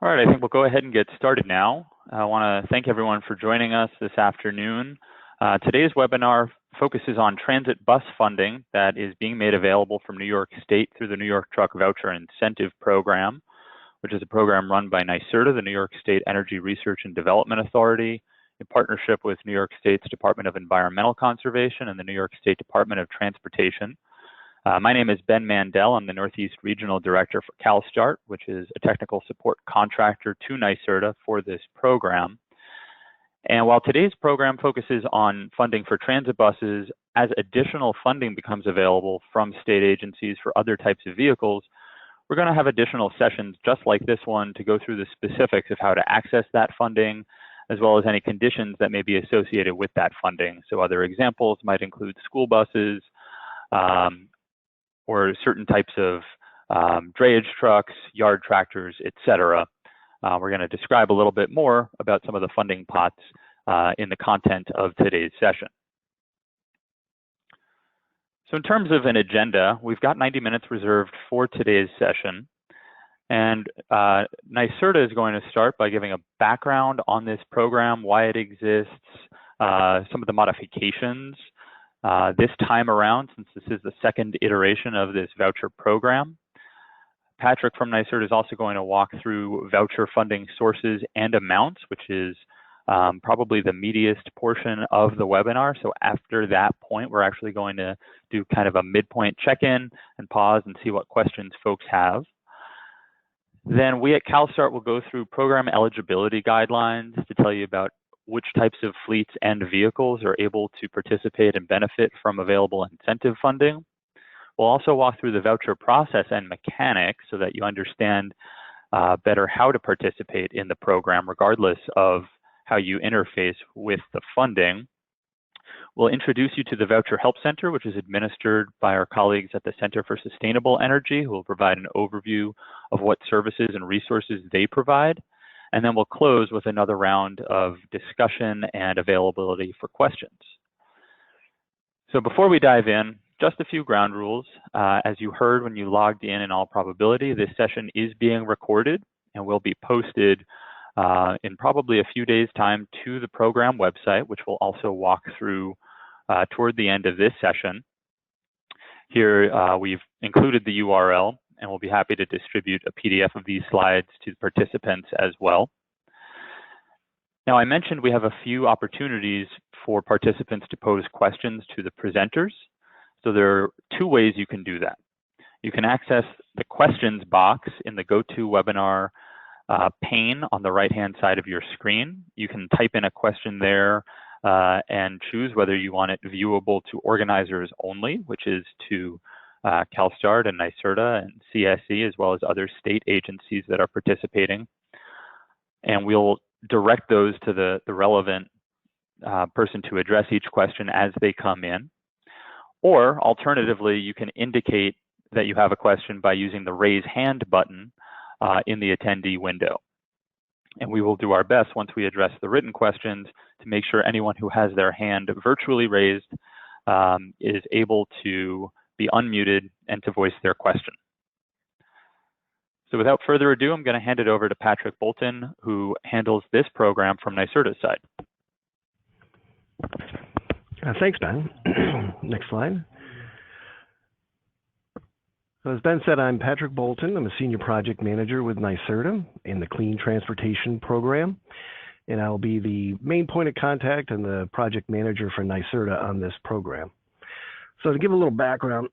All right, I think we'll go ahead and get started now. I want to thank everyone for joining us this afternoon. Today's webinar focuses on transit bus funding that is being made available from New York State through the New York Truck Voucher Incentive Program, which is a program run by NYTVIP, the New York State Energy Research and Development Authority, in partnership with New York State's Department of Environmental Conservation and the New York State Department of Transportation. My name is Ben Mandel. I'm the Northeast Regional Director for CalSTART, which is a technical support contractor to NYTVIP for this program. And while today's program focuses on funding for transit buses, as additional funding becomes available from state agencies for other types of vehicles, we're going to have additional sessions just like this one to go through the specifics of how to access that funding, as well as any conditions that may be associated with that funding. So other examples might include school buses, or certain types of drayage trucks, yard tractors, etc. We're going to describe a little bit more about some of the funding pots in the content of today's session. So in terms of an agenda, we've got 90 minutes reserved for today's session. And NYTVIP is going to start by giving a background on this program, why it exists, some of the modifications this time around, since this is the second iteration of this voucher program. Patrick from NYTVIP is also going to walk through voucher funding sources and amounts, which is probably the meatiest portion of the webinar. So after that point, we're actually going to do kind of a midpoint check-in and pause and see what questions folks have. Then we at CalSTART will go through program eligibility guidelines to tell you about which types of fleets and vehicles are able to participate and benefit from available incentive funding. We'll also walk through the voucher process and mechanics so that you understand better how to participate in the program, regardless of how you interface with the funding. We'll introduce you to the Voucher Help Center, which is administered by our colleagues at the Center for Sustainable Energy, who will provide an overview of what services and resources they provide. And then we'll close with another round of discussion and availability for questions. So before we dive in, just a few ground rules. As you heard when you logged in all probability, this session is being recorded and will be posted in probably a few days' time to the program website, which we'll also walk through toward the end of this session. Here we've included the URL, and we'll be happy to distribute a PDF of these slides to participants as well. Now, I mentioned we have a few opportunities for participants to pose questions to the presenters. So there are two ways you can do that. You can access the questions box in the GoToWebinar pane on the right-hand side of your screen. You can type in a question there and choose whether you want it viewable to organizers only, which is to CalSTART and NYTVIP and CSE, as well as other state agencies that are participating. And we'll direct those to the relevant person to address each question as they come in. Or alternatively, you can indicate that you have a question by using the raise hand button in the attendee window. And we will do our best once we address the written questions to make sure anyone who has their hand virtually raised is able to be unmuted and to voice their question. So without further ado, I'm going to hand it over to Patrick Bolton, who handles this program from NYTVIP's side. Thanks, Ben. Next slide. So as Ben said, I'm Patrick Bolton. I'm a Senior Project Manager with NYTVIP in the Clean Transportation Program, and I'll be the main point of contact and the project manager for NYTVIP on this program. So to give a little background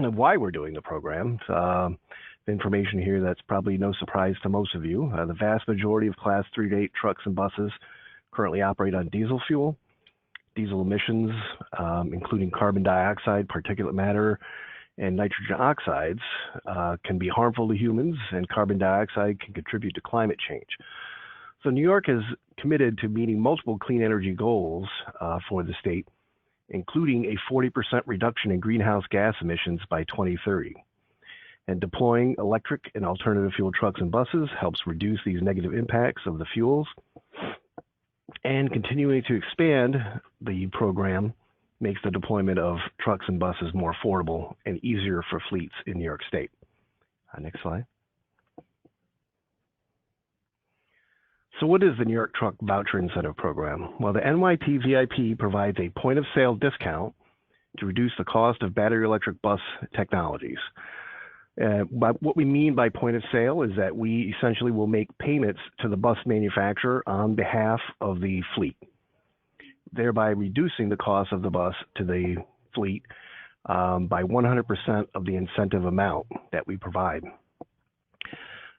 of why we're doing the program, information here that's probably no surprise to most of you. The vast majority of Class 3 to 8 trucks and buses currently operate on diesel fuel. Diesel emissions, including carbon dioxide, particulate matter, and nitrogen oxides, can be harmful to humans, and carbon dioxide can contribute to climate change. So New York is committed to meeting multiple clean energy goals for the state, including a 40% reduction in greenhouse gas emissions by 2030. And deploying electric and alternative fuel trucks and buses helps reduce these negative impacts of the fuels. And continuing to expand the program makes the deployment of trucks and buses more affordable and easier for fleets in New York State. Next slide. So what is the New York Truck Voucher Incentive Program? Well, the NYTVIP provides a point-of-sale discount to reduce the cost of battery electric bus technologies. But what we mean by point of sale is that we essentially will make payments to the bus manufacturer on behalf of the fleet, thereby reducing the cost of the bus to the fleet by 100% of the incentive amount that we provide.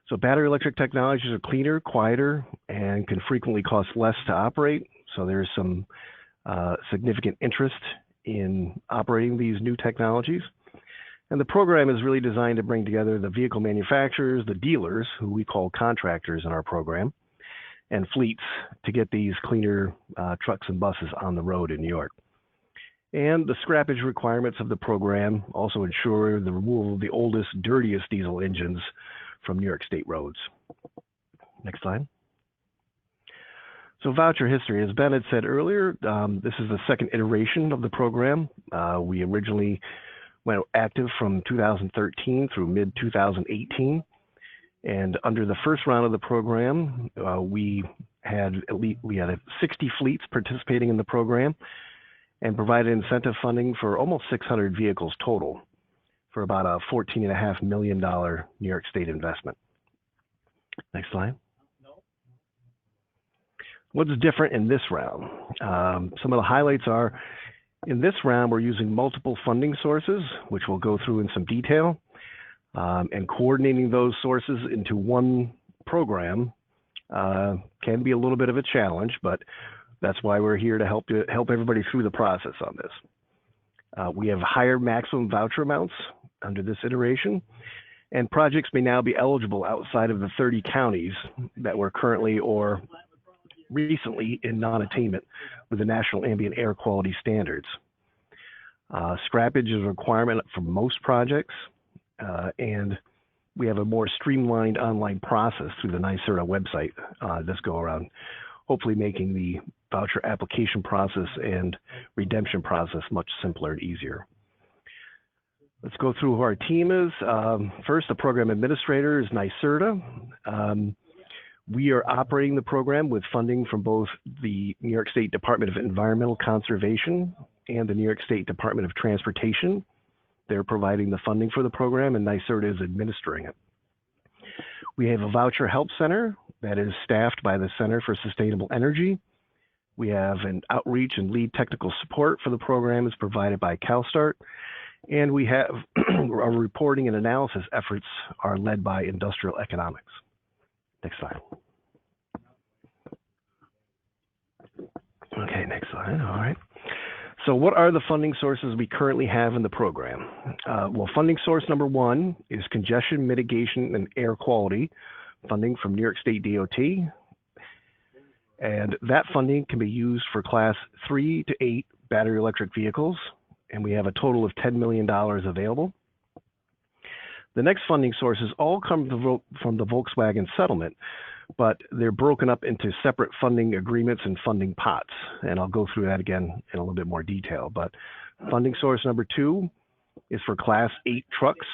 So battery electric technologies are cleaner, quieter, and can frequently cost less to operate. So there's some significant interest in operating these new technologies. And the program is really designed to bring together the vehicle manufacturers, the dealers, who we call contractors in our program, and fleets to get these cleaner trucks and buses on the road in New York. And the scrappage requirements of the program also ensure the removal of the oldest, dirtiest diesel engines from New York State roads. Next slide. So voucher history, as Ben had said earlier, this is the second iteration of the program. We originally went active from 2013 through mid-2018. And under the first round of the program, we had 60 fleets participating in the program and provided incentive funding for almost 600 vehicles total for about a $14.5 million New York State investment. Next slide. What's different in this round? Some of the highlights are, in this round, we're using multiple funding sources, which we'll go through in some detail, and coordinating those sources into one program can be a little bit of a challenge, but that's why we're here to help everybody through the process on this. We have higher maximum voucher amounts under this iteration, and projects may now be eligible outside of the 30 counties that were currently or recently in non-attainment with the National Ambient Air Quality Standards. Scrappage is a requirement for most projects, and we have a more streamlined online process through the NYSERDA website this go around, hopefully making the voucher application process and redemption process much simpler and easier. Let's go through who our team is. First, the program administrator is NYSERDA. We are operating the program with funding from both the New York State Department of Environmental Conservation and the New York State Department of Transportation. They're providing the funding for the program, and NYSERDA is administering it. We have a voucher help center that is staffed by the Center for Sustainable Energy. We have an outreach and lead technical support for the program is provided by CalSTART. And we have our reporting and analysis efforts are led by industrial economics. Next slide. Okay, next slide. All right. So what are the funding sources we currently have in the program? Well, funding source number one is congestion mitigation and air quality funding from New York State DOT. And that funding can be used for class 3 to 8 battery electric vehicles. And we have a total of $10 million available. The next funding sources all come from the Volkswagen settlement, but they're broken up into separate funding agreements and funding pots. And I'll go through that again in a little bit more detail. But funding source number 2 is for class 8 trucks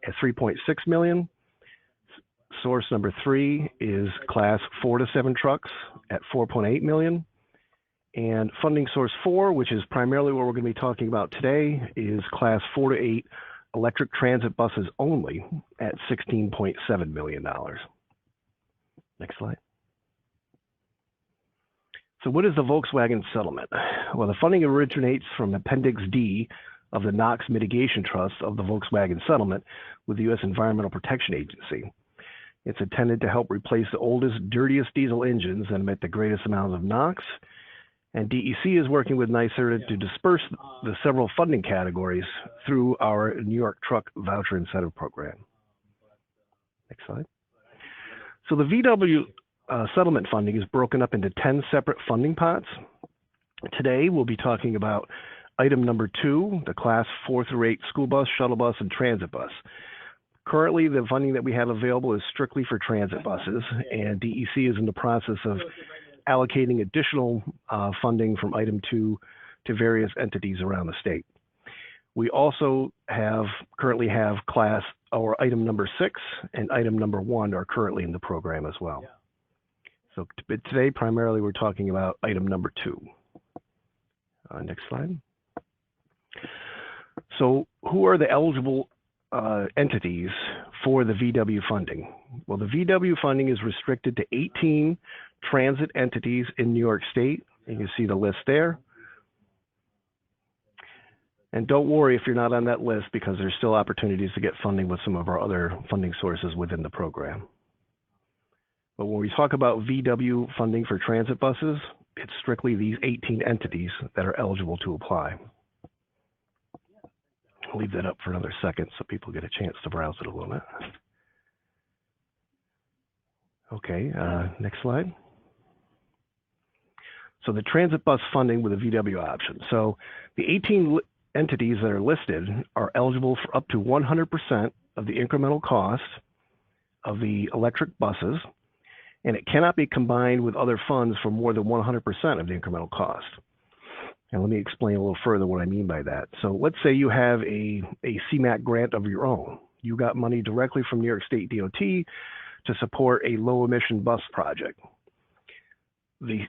at $3.6 million. Source number 3 is class 4 to 7 trucks at $4.8 million. And funding source 4, which is primarily what we're going to be talking about today, is class 4 to 8 electric transit buses only at $16.7 million. Next slide. So what is the Volkswagen settlement? Well, the funding originates from Appendix D of the NOx Mitigation Trust of the Volkswagen settlement with the U.S. Environmental Protection Agency. It's intended to help replace the oldest, dirtiest diesel engines that emit the greatest amounts of NOx. And DEC is working with NYSERDA to disperse the several funding categories through our New York Truck Voucher Incentive Program. Next slide. So the VW settlement funding is broken up into 10 separate funding pots. Today, we'll be talking about item number 2, the class 4 through 8 school bus, shuttle bus, and transit bus. Currently, the funding that we have available is strictly for transit buses, and DEC is in the process of allocating additional funding from item 2 to various entities around the state. We also currently have class or item number 6 and item number 1 are currently in the program as well. So today, primarily, we're talking about item number 2. Next slide. So who are the eligible entities for the VW funding? Well, the VW funding is restricted to 18 transit entities in New York State. You can see the list there. And don't worry if you're not on that list, because there's still opportunities to get funding with some of our other funding sources within the program. But when we talk about VW funding for transit buses, it's strictly these 18 entities that are eligible to apply. I'll leave that up for another second so people get a chance to browse it a little bit. Okay, next slide. So the transit bus funding with a VW option. So the 18 entities that are listed are eligible for up to 100% of the incremental cost of the electric buses, and it cannot be combined with other funds for more than 100% of the incremental cost. And let me explain a little further what I mean by that. So let's say you have a CMAC grant of your own. You got money directly from New York State DOT to support a low emission bus project. The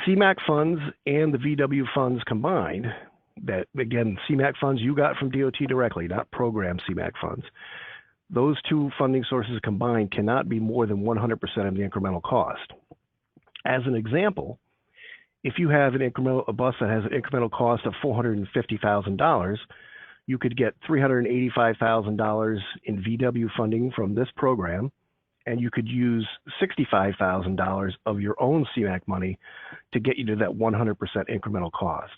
CMAC funds and the VW funds combined, that again, CMAC funds you got from DOT directly, not program CMAC funds. Those two funding sources combined cannot be more than 100% of the incremental cost. As an example, if you have a bus that has an incremental cost of $450,000, you could get $385,000 in VW funding from this program, and you could use $65,000 of your own CMAC money to get you to that 100% incremental cost.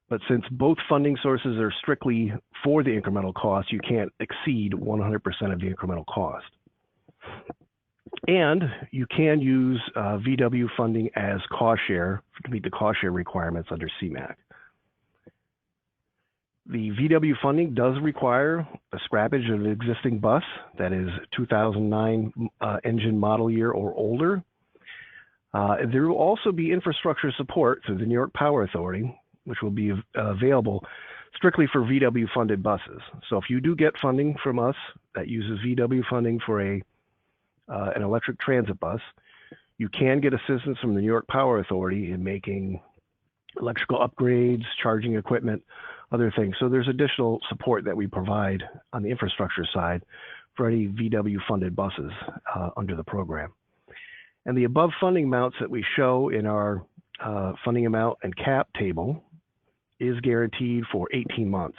But since both funding sources are strictly for the incremental cost, you can't exceed 100% of the incremental cost. And you can use VW funding as cost share to meet the cost share requirements under CMAC. The VW funding does require a scrappage of an existing bus that is 2009 engine model year or older. There will also be infrastructure support through the New York Power Authority, which will be available strictly for VW funded buses. So if you do get funding from us that uses VW funding for an electric transit bus, you can get assistance from the New York Power Authority in making electrical upgrades, charging equipment, other things. So there's additional support that we provide on the infrastructure side for any VW funded buses under the program. And the above funding amounts that we show in our funding amount and cap table is guaranteed for 18 months.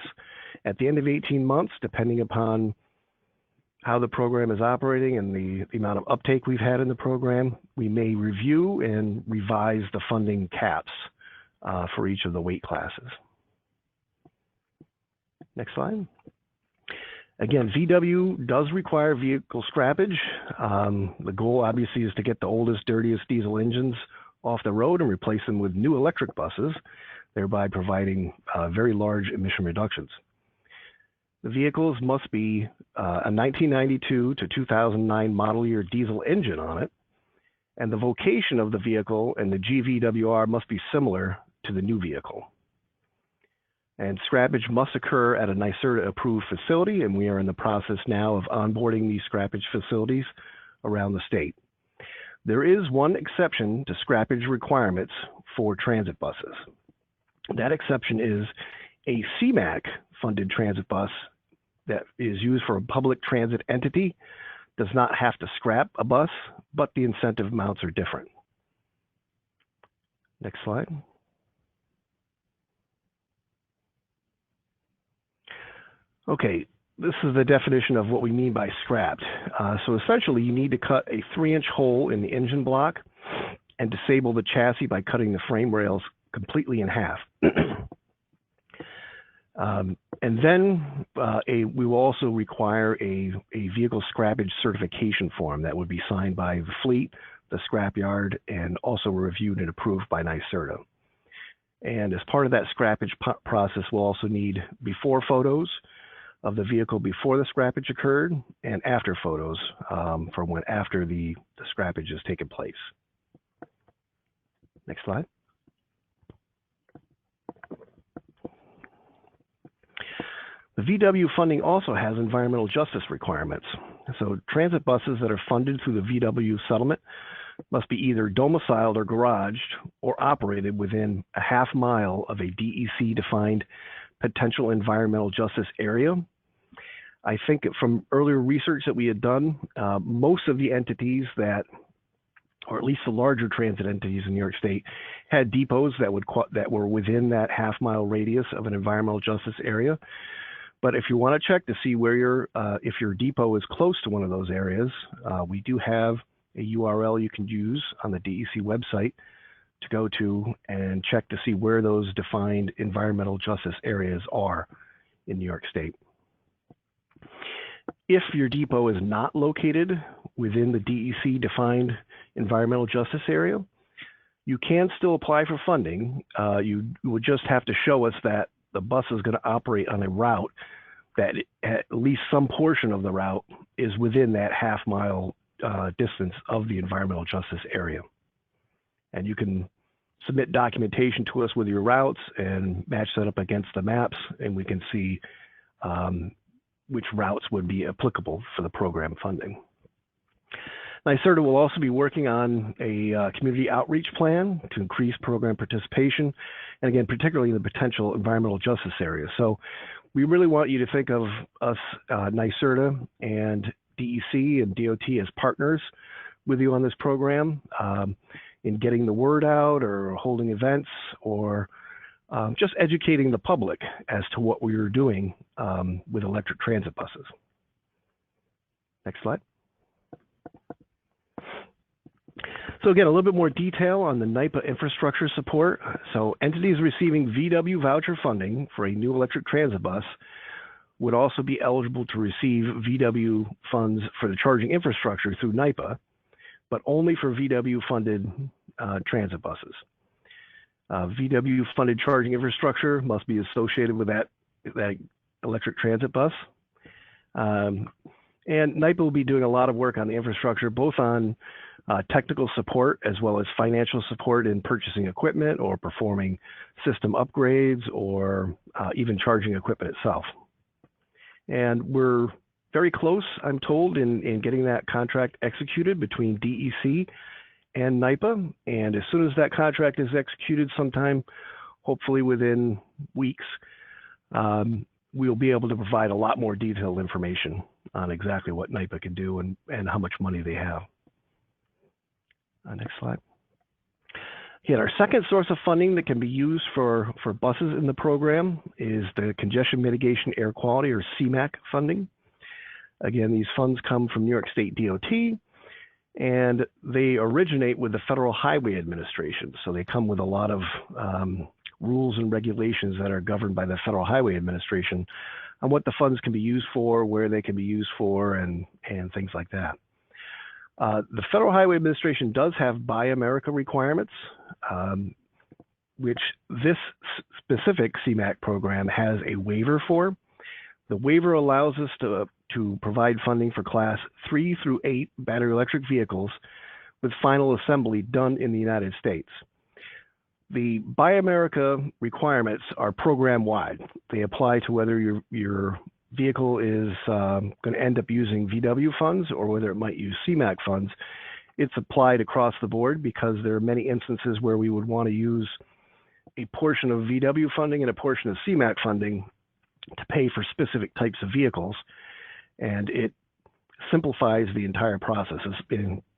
At the end of 18 months, depending upon how the program is operating and the amount of uptake we've had in the program, we may review and revise the funding caps for each of the weight classes. Next slide. Again, VW does require vehicle scrappage. The goal obviously is to get the oldest, dirtiest diesel engines off the road and replace them with new electric buses, thereby providing very large emission reductions. The vehicles must be a 1992 to 2009 model year diesel engine on it, and the vocation of the vehicle and the GVWR must be similar to the new vehicle. And scrappage must occur at a NYSERDA approved facility, and we are in the process now of onboarding these scrappage facilities around the state. There is one exception to scrappage requirements for transit buses. That exception is a CMAC funded transit bus that is used for a public transit entity does not have to scrap a bus, but the incentive amounts are different. Next slide. Okay, this is the definition of what we mean by scrapped. So essentially, you need to cut a 3-inch hole in the engine block and disable the chassis by cutting the frame rails completely in half. And then we will also require a vehicle scrappage certification form that would be signed by the fleet, the scrapyard, and also reviewed and approved by NYSERDA. And as part of that scrappage process, we'll also need before photos of the vehicle before the scrappage occurred and after photos from when after the scrappage has taken place. Next slide. The VW funding also has environmental justice requirements. So transit buses that are funded through the VW settlement must be either domiciled or garaged or operated within a half mile of a DEC-defined potential environmental justice area. I think from earlier research that we had done, most of the entities that, or at least the larger transit entities in New York State, had depots that were within that half-mile radius of an environmental justice area. But if you want to check to see where if your depot is close to one of those areas, we do have a URL you can use on the DEC website to go to and check to see where those defined environmental justice areas are in New York State. If your depot is not located within the DEC defined environmental justice area, you can still apply for funding. You would just have to show us that the bus is going to operate on a route that at least some portion of the route is within that half-mile distance of the environmental justice area. And you can submit documentation to us with your routes and match that up against the maps, and we can see which routes would be applicable for the program funding. NYSERDA will also be working on a community outreach plan to increase program participation, and again, particularly in the potential environmental justice area. So we really want you to think of us, NYSERDA and DEC and DOT as partners with you on this program in getting the word out or holding events or just educating the public as to what we are doing with electric transit buses. Next slide. So again, a little bit more detail on the NYPA infrastructure support. So entities receiving VW voucher funding for a new electric transit bus would also be eligible to receive VW funds for the charging infrastructure through NYPA, but only for VW funded transit buses. VW funded charging infrastructure must be associated with that electric transit bus. And NYPA will be doing a lot of work on the infrastructure, both on technical support as well as financial support in purchasing equipment or performing system upgrades or even charging equipment itself. And we're very close, I'm told, in getting that contract executed between DEC and NYPA. And as soon as that contract is executed sometime, hopefully within weeks, we'll be able to provide a lot more detailed information on exactly what NYPA can do and how much money they have. Next slide. Again, our second source of funding that can be used for buses in the program is the Congestion Mitigation Air Quality, or CMAC funding. Again, these funds come from New York State DOT, and they originate with the Federal Highway Administration. So they come with a lot of rules and regulations that are governed by the Federal Highway Administration on what the funds can be used for, where they can be used for, and things like that. The Federal Highway Administration does have Buy America requirements, which this specific CMAC program has a waiver for. The waiver allows us to provide funding for Class 3 through 8 battery electric vehicles with final assembly done in the United States. The Buy America requirements are program-wide. They apply to whether your vehicle is going to end up using VW funds or whether it might use CMAC funds. It's applied across the board because there are many instances where we would want to use a portion of VW funding and a portion of CMAC funding to pay for specific types of vehicles. And it simplifies the entire process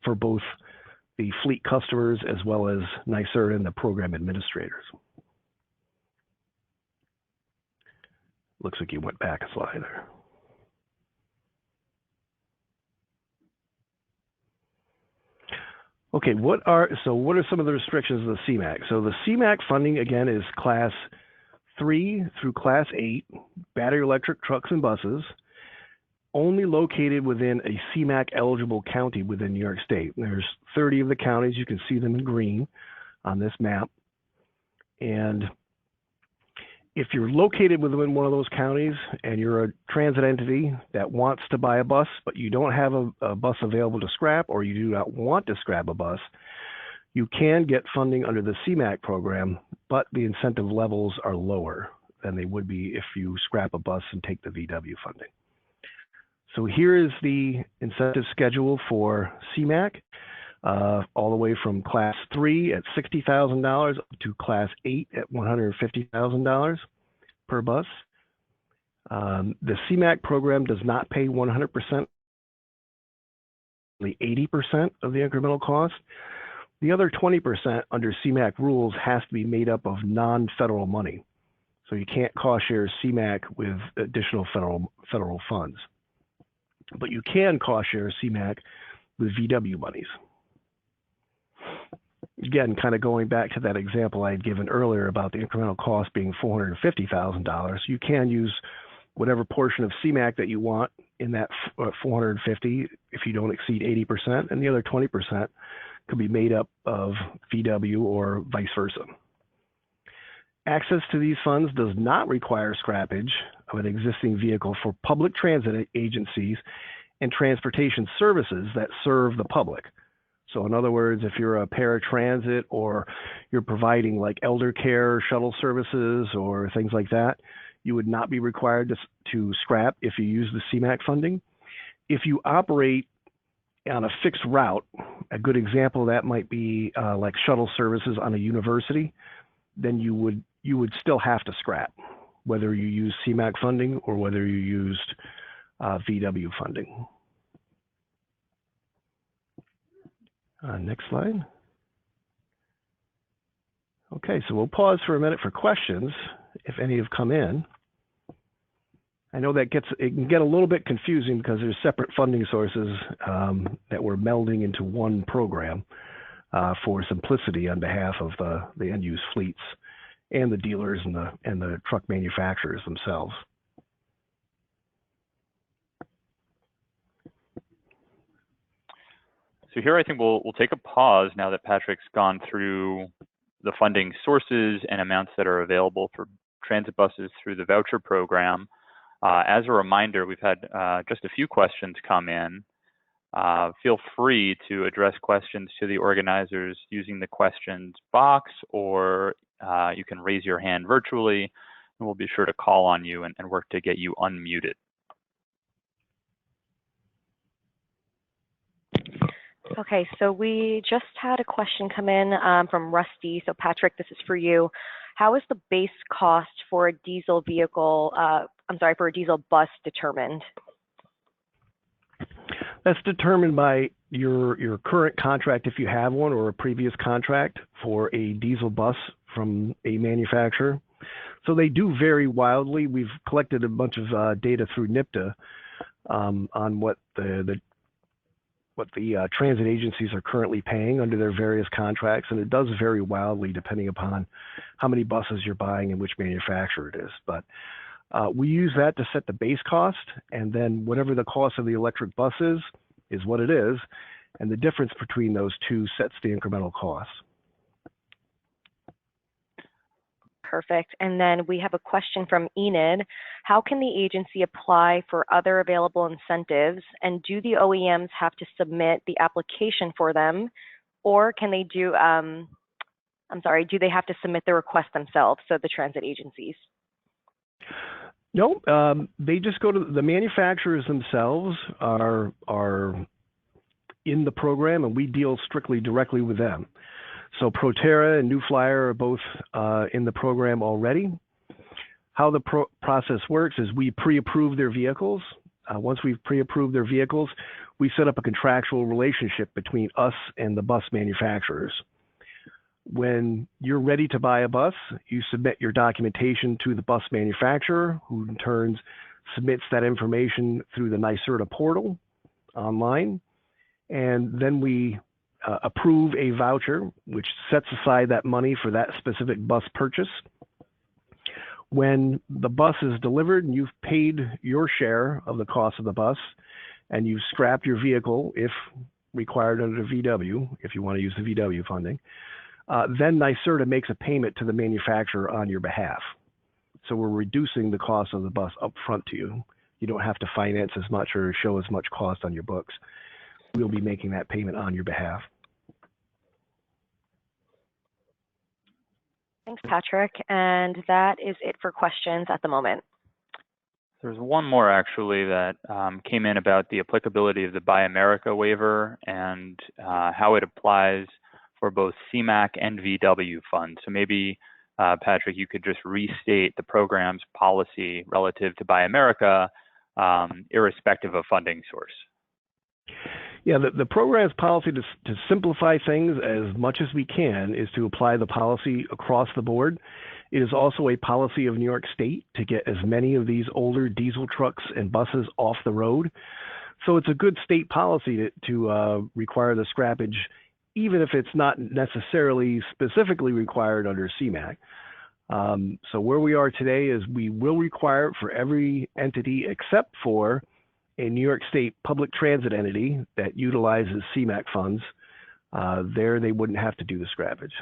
for both the fleet customers as well as NYSERDA and the program administrators. Looks like you went back a slide there. Okay, what are some of the restrictions of the CMAC? So the CMAC funding, again, is Class 3 through Class 8 battery electric trucks and buses, only located within a CMAC eligible county within New York State. There's 30 of the counties. You can see them in green on this map. And if you're located within one of those counties and you're a transit entity that wants to buy a bus, but you don't have a bus available to scrap, or you do not want to scrap a bus, you can get funding under the CMAC program, but the incentive levels are lower than they would be if you scrap a bus and take the VW funding. So here is the incentive schedule for CMAC. all the way from Class 3 at $60,000 up to Class 8 at $150,000 per bus. The CMAC program does not pay 100%, only 80% of the incremental cost. The other 20% under CMAC rules has to be made up of non-federal money. So you can't cost share CMAC with additional federal funds. But you can cost share CMAC with VW monies. Again, kind of going back to that example I had given earlier about the incremental cost being $450,000, you can use whatever portion of CMAC that you want in that 450 if you don't exceed 80%, and the other 20% could be made up of VW or vice versa. Access to these funds does not require scrappage of an existing vehicle for public transit agencies and transportation services that serve the public. So in other words, if you're a paratransit or you're providing like elder care, shuttle services, or things like that, you would not be required to scrap if you use the CMAC funding. If you operate on a fixed route, a good example of that might be like shuttle services on a university, then you would still have to scrap, whether you use CMAC funding or whether you used VW funding. Next slide. Okay, so we'll pause for a minute for questions, if any have come in. I know that it can get a little bit confusing because there's separate funding sources that we're melding into one program for simplicity on behalf of the end-use fleets and the dealers and the truck manufacturers themselves. So here I think we'll take a pause now that Patrick's gone through the funding sources and amounts that are available for transit buses through the voucher program. As a reminder, we've had just a few questions come in. Feel free to address questions to the organizers using the questions box, or you can raise your hand virtually, and we'll be sure to call on you and work to get you unmuted. Okay, so we just had a question come in from Rusty. So Patrick, this is for you. How is the base cost for a diesel vehicle, for a diesel bus determined? That's determined by your current contract, if you have one, or a previous contract for a diesel bus from a manufacturer. So they do vary wildly. We've collected a bunch of data through NYTVIP on what the transit agencies are currently paying under their various contracts, and it does vary wildly depending upon how many buses you're buying and which manufacturer it is. But we use that to set the base cost, and then whatever the cost of the electric bus is what it is, and the difference between those two sets the incremental cost. Perfect. And then we have a question from Enid. How can the agency apply for other available incentives, and do the OEMs have to submit the application for them, or can they do, do they have to submit the request themselves, so the transit agencies? No, they just go to the manufacturers themselves are in the program, and we deal strictly directly with them. So Proterra and New Flyer are both in the program already. How the process works is we pre-approve their vehicles. Once we've pre-approved their vehicles, we set up a contractual relationship between us and the bus manufacturers. When you're ready to buy a bus, you submit your documentation to the bus manufacturer, who in turn submits that information through the NYSERDA portal online. And then we approve a voucher, which sets aside that money for that specific bus purchase. When the bus is delivered and you've paid your share of the cost of the bus, and you've scrapped your vehicle if required under the VW, if you want to use the VW funding, then NYSERDA makes a payment to the manufacturer on your behalf. So we're reducing the cost of the bus up front to you. You don't have to finance as much or show as much cost on your books. We'll be making that payment on your behalf. Thanks, Patrick. And that is it for questions at the moment. There's one more actually that came in about the applicability of the Buy America waiver and how it applies for both CMAC and VW funds. So maybe, Patrick, you could just restate the program's policy relative to Buy America, irrespective of funding source. Yeah, the program's policy to simplify things as much as we can is to apply the policy across the board. It is also a policy of New York State to get as many of these older diesel trucks and buses off the road. So it's a good state policy to require the scrappage, even if it's not necessarily specifically required under CMAC. So where we are today is we will require it for every entity except for a New York State public transit entity that utilizes CMAC funds. There they wouldn't have to do the scrappage.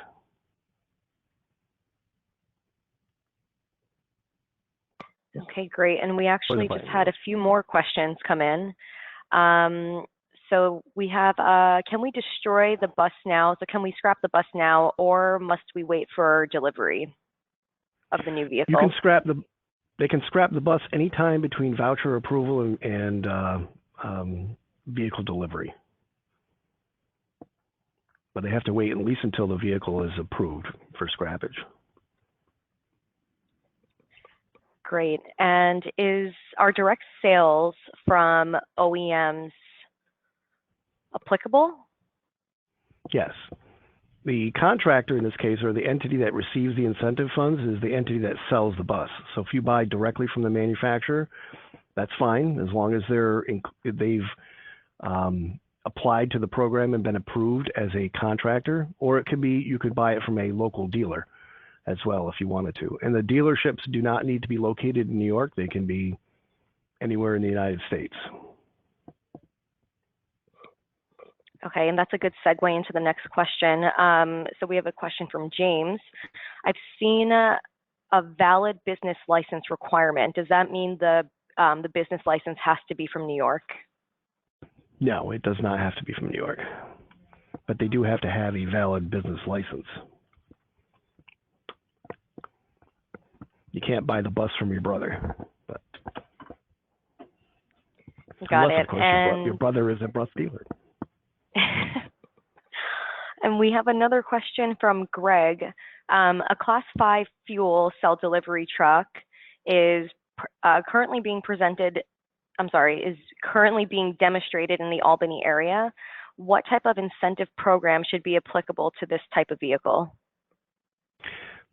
Okay, great. And we actually just had a few more questions come in. So we have, can we destroy the bus now? So can we scrap the bus now, or must we wait for delivery of the new vehicle? You can scrap they can scrap the bus anytime between voucher approval and vehicle delivery. But they have to wait at least until the vehicle is approved for scrappage. Great. And is our direct sales from OEMs applicable? Yes. The contractor in this case, or the entity that receives the incentive funds, is the entity that sells the bus. So if you buy directly from the manufacturer, that's fine, as long as they've applied to the program and been approved as a contractor. Or it could be, you could buy it from a local dealer as well if you wanted to. And the dealerships do not need to be located in New York. They can be anywhere in the United States. Okay, and that's a good segue into the next question. So we have a question from James. I've seen a valid business license requirement. Does that mean the business license has to be from New York? No, it does not have to be from New York, but they do have to have a valid business license. You can't buy the bus from your brother, but got unless, it. Of course, and your brother is a bus dealer. And we have another question from Greg. A Class 5 fuel cell delivery truck is currently being demonstrated in the Albany area. What type of incentive program should be applicable to this type of vehicle?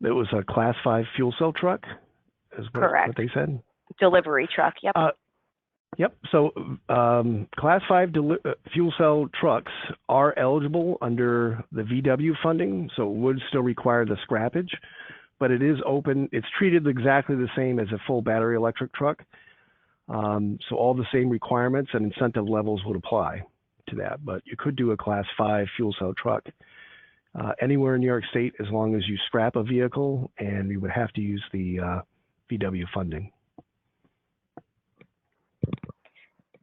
It was a Class 5 fuel cell truck, is what they said? Delivery truck, yep. Yep. So Class 5 fuel cell trucks are eligible under the VW funding, so it would still require the scrappage, but it is open. It's treated exactly the same as a full battery electric truck. So all the same requirements and incentive levels would apply to that, but you could do a Class 5 fuel cell truck anywhere in New York State as long as you scrap a vehicle, and you would have to use the VW funding.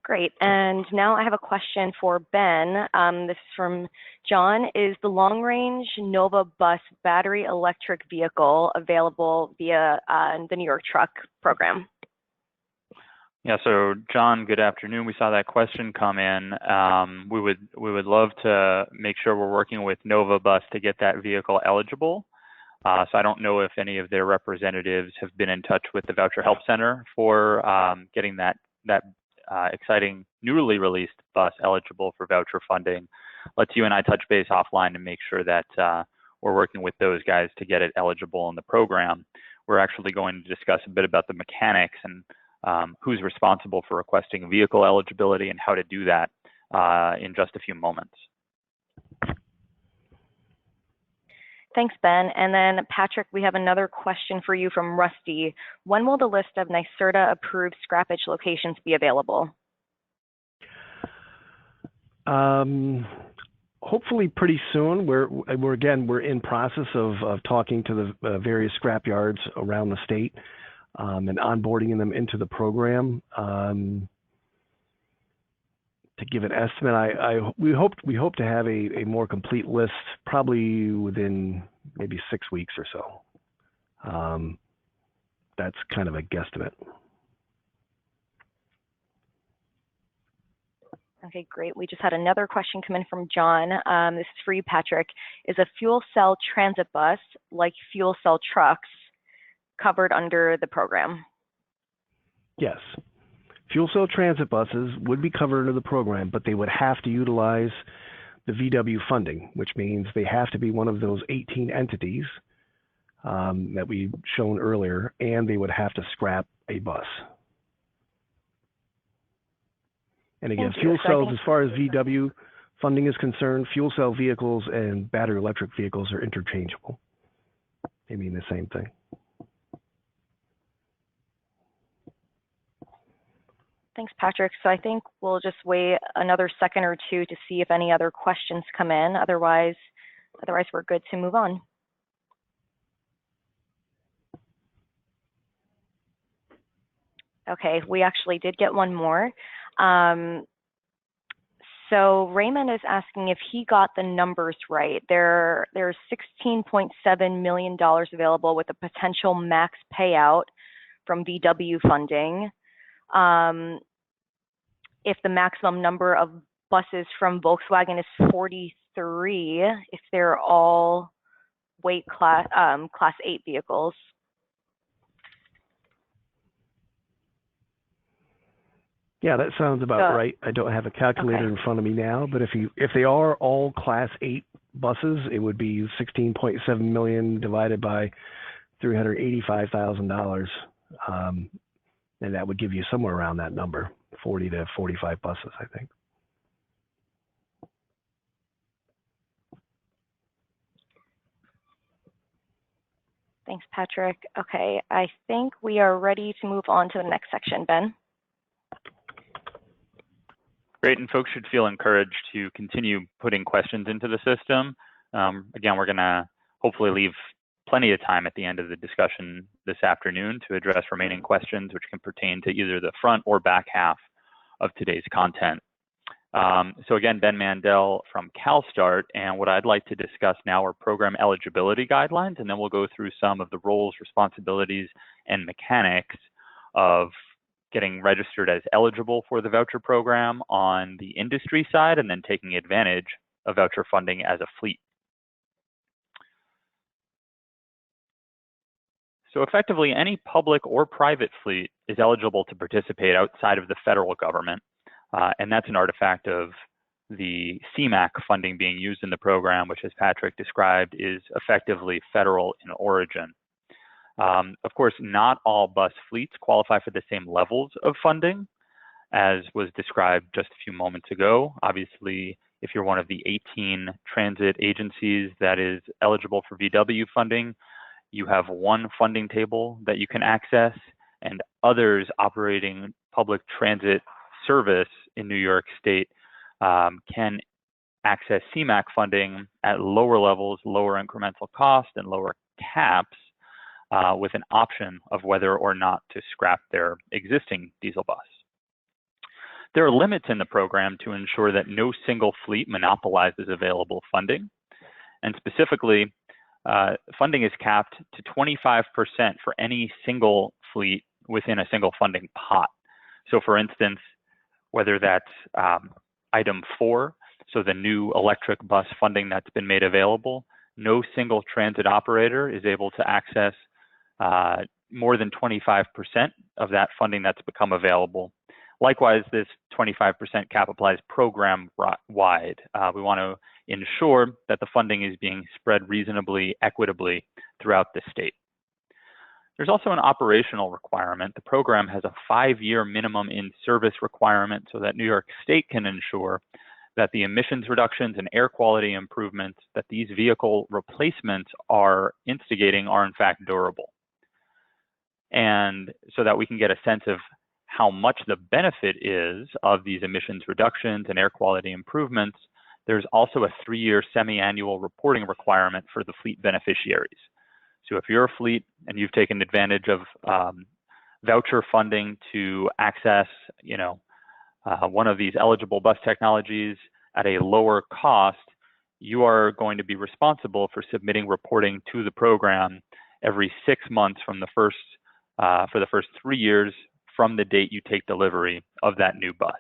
Great. And now I have a question for Ben. This is from John. Is the long-range Nova Bus battery electric vehicle available via the New York Truck program? Yeah, so John, good afternoon. We saw that question come in. We would love to make sure we're working with Nova Bus to get that vehicle eligible. So I don't know if any of their representatives have been in touch with the Voucher Help Center for getting that exciting newly released bus eligible for voucher funding. Let's you and I touch base offline to make sure that we're working with those guys to get it eligible in the program. We're actually going to discuss a bit about the mechanics and who's responsible for requesting vehicle eligibility and how to do that in just a few moments. Thanks, Ben. And then Patrick, we have another question for you from Rusty. When will the list of NYSERDA approved scrappage locations be available? Hopefully pretty soon. We're in process of talking to the various scrap yards around the state and onboarding them into the program. To give an estimate, we hope to have a more complete list probably within maybe 6 weeks or so. That's kind of a guesstimate. Okay, great. We just had another question come in from John. This is for you, Patrick. Is a fuel cell transit bus, like fuel cell trucks, covered under the program? Yes. Fuel cell transit buses would be covered under the program, but they would have to utilize the VW funding, which means they have to be one of those 18 entities that we shown earlier, and they would have to scrap a bus. And again, fuel cells, as far as VW funding is concerned, fuel cell vehicles and battery electric vehicles are interchangeable. They mean the same thing. Thanks, Patrick. So I think we'll just wait another second or two to see if any other questions come in. Otherwise we're good to move on. Okay, we actually did get one more. So Raymond is asking if he got the numbers right. There's $16.7 million available with a potential max payout from VW funding. If the maximum number of buses from Volkswagen is 43, if they're all weight class 8 vehicles. Yeah, that sounds about right. I don't have a calculator in front of me now, but if they are all Class 8 buses, it would be 16.7 million divided by $385,000, and that would give you somewhere around that number, 40 to 45 buses, I think. Thanks, Patrick. Okay, I think we are ready to move on to the next section, Ben. Great, and folks should feel encouraged to continue putting questions into the system. Again, we're gonna hopefully leave plenty of time at the end of the discussion this afternoon to address remaining questions, which can pertain to either the front or back half of today's content. So again, Ben Mandel from CalSTART, and what I'd like to discuss now are program eligibility guidelines, and then we'll go through some of the roles, responsibilities, and mechanics of getting registered as eligible for the voucher program on the industry side, and then taking advantage of voucher funding as a fleet. So effectively, any public or private fleet is eligible to participate outside of the federal government, and that's an artifact of the CMAC funding being used in the program, which, as Patrick described, is effectively federal in origin. Of course, not all bus fleets qualify for the same levels of funding as was described just a few moments ago. Obviously, if you're one of the 18 transit agencies that is eligible for VW funding, you have one funding table that you can access, and others operating public transit service in New York State can access CMAC funding at lower levels, lower incremental cost, and lower caps, with an option of whether or not to scrap their existing diesel bus. There are limits in the program to ensure that no single fleet monopolizes available funding. And specifically, funding is capped to 25% for any single fleet within a single funding pot. So for instance, whether that's item 4, so the new electric bus funding that's been made available, no single transit operator is able to access more than 25% of that funding that's become available. Likewise, this 25% cap applies program-wide. We want to ensure that the funding is being spread reasonably, equitably throughout the state. There's also an operational requirement. The program has a 5-year minimum in-service requirement so that New York State can ensure that the emissions reductions and air quality improvements that these vehicle replacements are instigating are in fact durable. And so that we can get a sense of how much the benefit is of these emissions reductions and air quality improvements, there's also a 3-year semi-annual reporting requirement for the fleet beneficiaries. So if you're a fleet and you've taken advantage of voucher funding to access, one of these eligible bus technologies at a lower cost, you are going to be responsible for submitting reporting to the program every 6 months from the first, for the first 3 years from the date you take delivery of that new bus.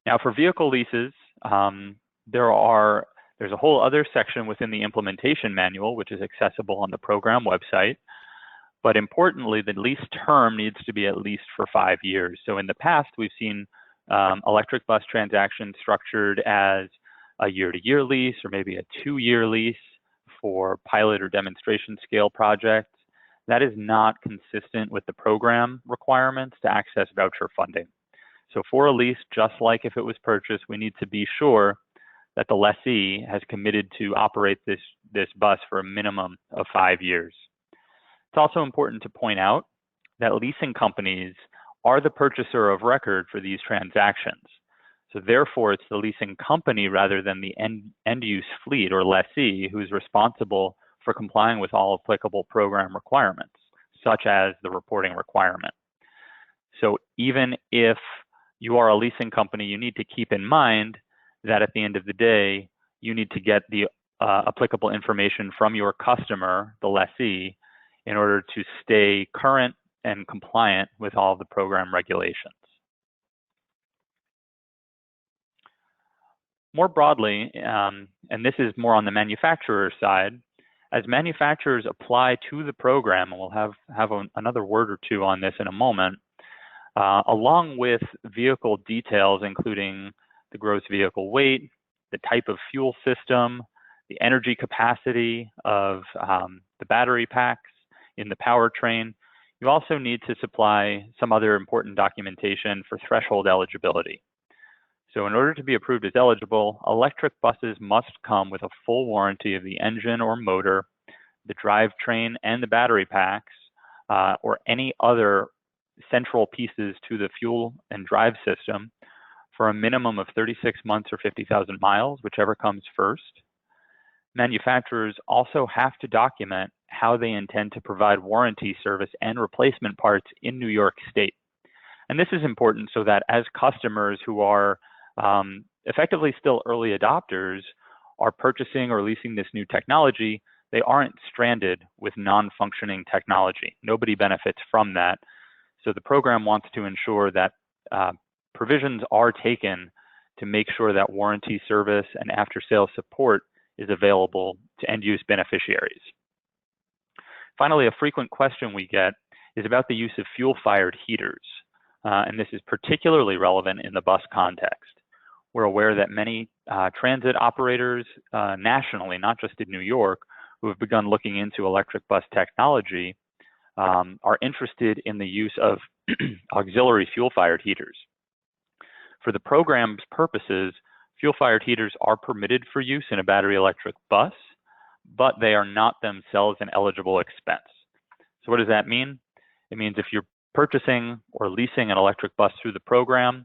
Now for vehicle leases, there's a whole other section within the implementation manual, which is accessible on the program website. But importantly, the lease term needs to be at least for 5 years. So in the past, we've seen electric bus transactions structured as a year-to-year lease or maybe a 2-year lease for pilot or demonstration scale projects. That is not consistent with the program requirements to access voucher funding. So for a lease, just like if it was purchased, we need to be sure that the lessee has committed to operate this bus for a minimum of 5 years. It's also important to point out that leasing companies are the purchaser of record for these transactions. So therefore, it's the leasing company rather than the end-use fleet or lessee who's responsible for complying with all applicable program requirements, such as the reporting requirement. So even if you are a leasing company, you need to keep in mind that at the end of the day, you need to get the applicable information from your customer, the lessee, in order to stay current and compliant with all of the program regulations. More broadly, and this is more on the manufacturer side, as manufacturers apply to the program, and we'll have another word or two on this in a moment, along with vehicle details, including the gross vehicle weight, the type of fuel system, the energy capacity of the battery packs in the powertrain, you also need to supply some other important documentation for threshold eligibility. So in order to be approved as eligible, electric buses must come with a full warranty of the engine or motor, the drivetrain and the battery packs, or any other central pieces to the fuel and drive system for a minimum of 36 months or 50,000 miles, whichever comes first. Manufacturers also have to document how they intend to provide warranty service and replacement parts in New York State. And this is important so that as customers who are effectively still early adopters are purchasing or leasing this new technology, they aren't stranded with non-functioning technology. Nobody benefits from that. So the program wants to ensure that provisions are taken to make sure that warranty service and after-sales support is available to end-use beneficiaries. Finally, a frequent question we get is about the use of fuel-fired heaters. And this is particularly relevant in the bus context. We're aware that many transit operators nationally, not just in New York, who have begun looking into electric bus technology, are interested in the use of auxiliary fuel-fired heaters. For the program's purposes, fuel-fired heaters are permitted for use in a battery electric bus, but they are not themselves an eligible expense. So what does that mean? It means if you're purchasing or leasing an electric bus through the program,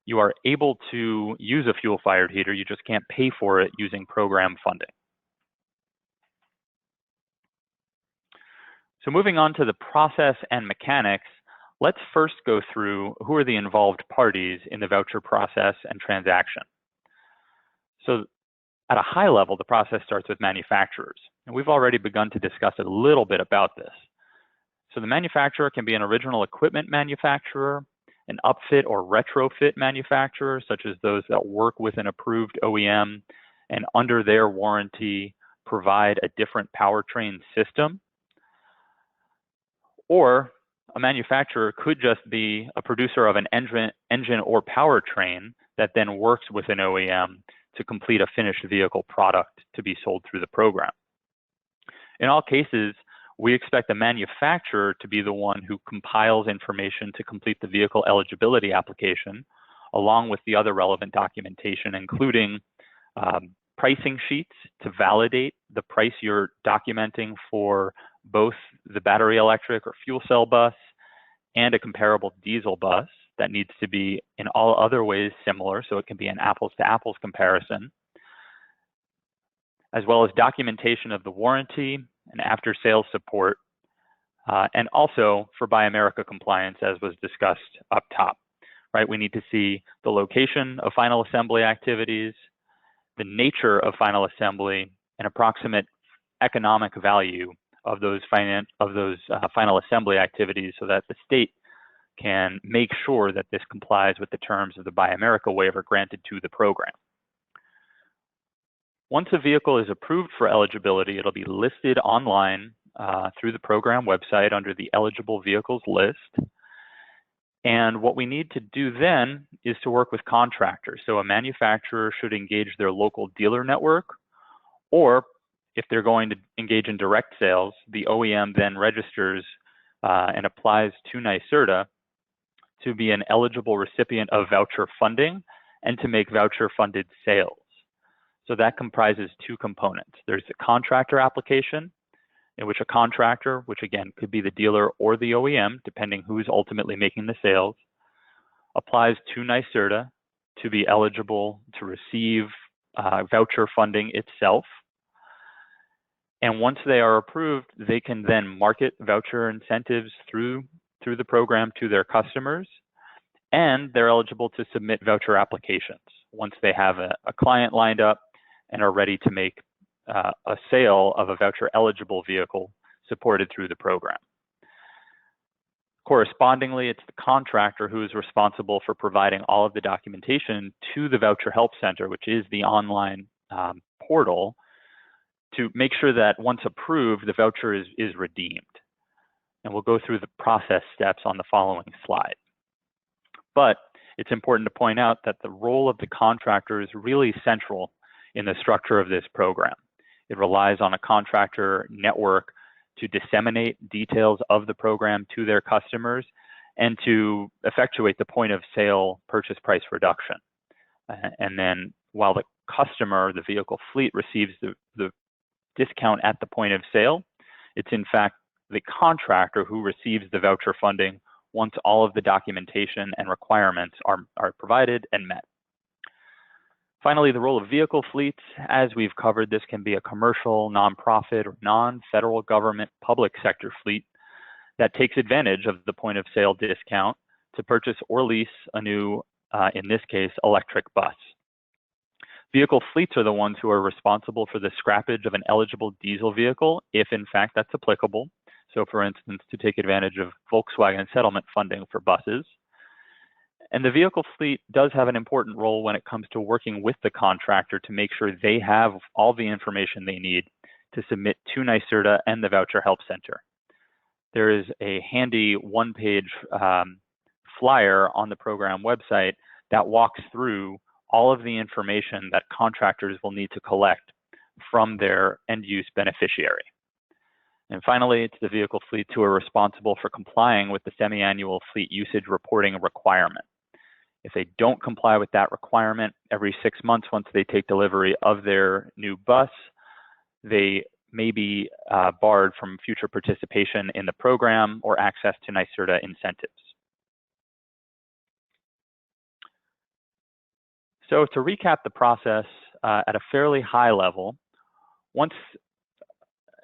you are able to use a fuel-fired heater, you just can't pay for it using program funding. So moving on to the process and mechanics, let's first go through who are the involved parties in the voucher process and transaction. So at a high level, the process starts with manufacturers. And we've already begun to discuss a little bit about this. So the manufacturer can be an original equipment manufacturer, an upfit or retrofit manufacturer, such as those that work with an approved OEM and under their warranty provide a different powertrain system. Or a manufacturer could just be a producer of an engine or powertrain that then works with an OEM to complete a finished vehicle product to be sold through the program. In all cases, we expect the manufacturer to be the one who compiles information to complete the vehicle eligibility application, along with the other relevant documentation, including pricing sheets to validate the price you're documenting for both the battery electric or fuel cell bus and a comparable diesel bus that needs to be in all other ways similar, so it can be an apples to apples comparison, as well as documentation of the warranty and after sales support, and also for Buy America compliance, as was discussed up top, right? We need to see the location of final assembly activities, the nature of final assembly, and approximate economic value of those final assembly activities so that the state can make sure that this complies with the terms of the Buy America waiver granted to the program. Once a vehicle is approved for eligibility, it'll be listed online through the program website under the eligible vehicles list. And what we need to do then is to work with contractors. So a manufacturer should engage their local dealer network, or if they're going to engage in direct sales, the OEM then registers and applies to NYSERDA to be an eligible recipient of voucher funding and to make voucher funded sales. So that comprises two components. There's the contractor application, in which a contractor, which again could be the dealer or the OEM, depending who's ultimately making the sales, applies to NYSERDA to be eligible to receive voucher funding itself. And once they are approved, they can then market voucher incentives through the program to their customers, and they're eligible to submit voucher applications once they have a client lined up and are ready to make a sale of a voucher eligible vehicle supported through the program. Correspondingly, it's the contractor who is responsible for providing all of the documentation to the Voucher Help Center, which is the online portal, to make sure that once approved, the voucher is redeemed. And we'll go through the process steps on the following slide. But it's important to point out that the role of the contractor is really central in the structure of this program. It relies on a contractor network to disseminate details of the program to their customers and to effectuate the point of sale purchase price reduction. And then while the customer, the vehicle fleet, receives the discount at the point of sale, it's in fact the contractor who receives the voucher funding once all of the documentation and requirements are provided and met. Finally, the role of vehicle fleets, as we've covered, this can be a commercial, nonprofit, or non-federal government public sector fleet that takes advantage of the point of sale discount to purchase or lease a new, in this case, electric bus. Vehicle fleets are the ones who are responsible for the scrappage of an eligible diesel vehicle, if in fact that's applicable. So for instance, to take advantage of Volkswagen settlement funding for buses. And the vehicle fleet does have an important role when it comes to working with the contractor to make sure they have all the information they need to submit to NYSERDA and the Voucher Help Center. There is a handy one-page flyer on the program website that walks through all of the information that contractors will need to collect from their end-use beneficiary. And finally, it's the vehicle fleets who are responsible for complying with the semi-annual fleet usage reporting requirement. If they don't comply with that requirement, every 6 months once they take delivery of their new bus, they may be barred from future participation in the program or access to NYSERDA incentives. So to recap the process at a fairly high level, once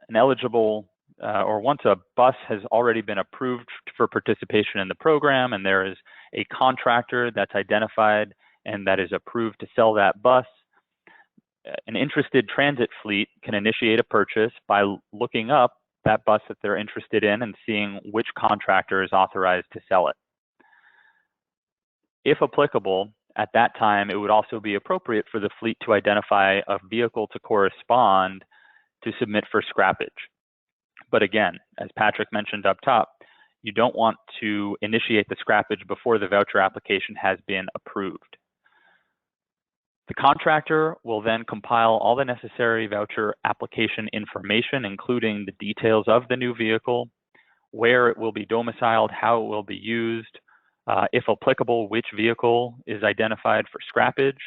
an eligible or once a bus has already been approved for participation in the program and there is a contractor that's identified and that is approved to sell that bus, an interested transit fleet can initiate a purchase by looking up that bus that they're interested in and seeing which contractor is authorized to sell it. If applicable, at that time, it would also be appropriate for the fleet to identify a vehicle to correspond to submit for scrappage. But again, as Patrick mentioned up top, you don't want to initiate the scrappage before the voucher application has been approved. The contractor will then compile all the necessary voucher application information, including the details of the new vehicle, where it will be domiciled, how it will be used, if applicable, which vehicle is identified for scrappage,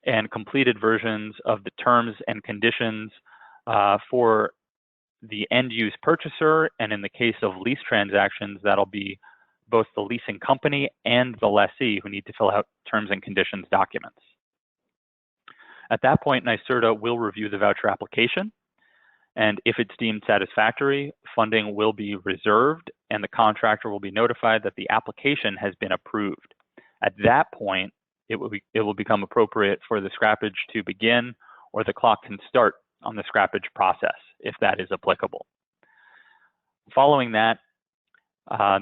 and completed versions of the terms and conditions for the end-use purchaser, and in the case of lease transactions, that'll be both the leasing company and the lessee who need to fill out terms and conditions documents. At that point, NYSERDA will review the voucher application, and if it's deemed satisfactory, funding will be reserved, and the contractor will be notified that the application has been approved. At that point, it will become appropriate for the scrappage to begin, or the clock can start on the scrappage process, if that is applicable. Following that,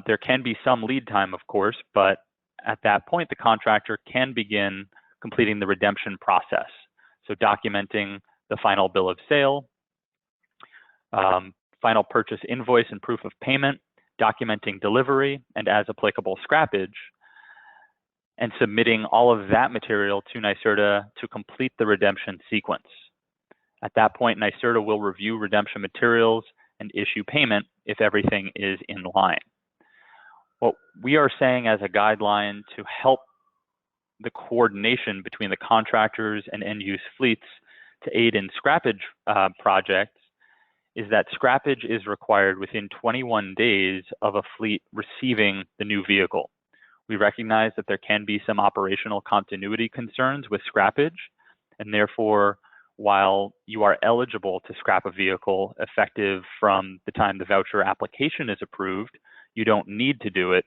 There can be some lead time, of course, but at that point, the contractor can begin completing the redemption process. So documenting the final bill of sale, final purchase invoice and proof of payment, documenting delivery, and as applicable scrappage, and submitting all of that material to NYSERDA to complete the redemption sequence. At that point, NYSERDA will review redemption materials and issue payment if everything is in line. What we are saying as a guideline to help the coordination between the contractors and end-use fleets to aid in scrappage projects is that scrappage is required within 21 days of a fleet receiving the new vehicle. We recognize that there can be some operational continuity concerns with scrappage, and therefore, while you are eligible to scrap a vehicle effective from the time the voucher application is approved, you don't need to do it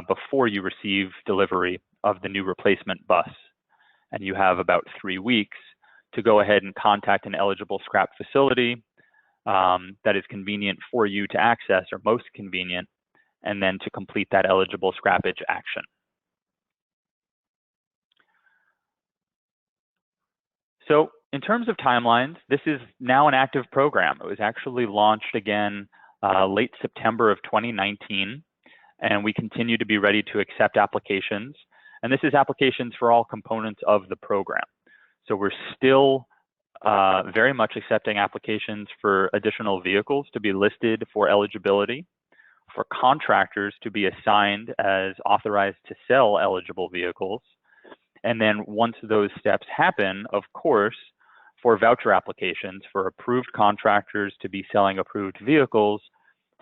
before you receive delivery of the new replacement bus. And you have about 3 weeks to go ahead and contact an eligible scrap facility that is convenient for you to access, or most convenient, and then to complete that eligible scrappage action. So in terms of timelines, this is now an active program. It was actually launched again late September of 2019, and we continue to be ready to accept applications. And this is applications for all components of the program. So we're still very much accepting applications for additional vehicles to be listed for eligibility, for contractors to be assigned as authorized to sell eligible vehicles. And then once those steps happen, of course, for voucher applications for approved contractors to be selling approved vehicles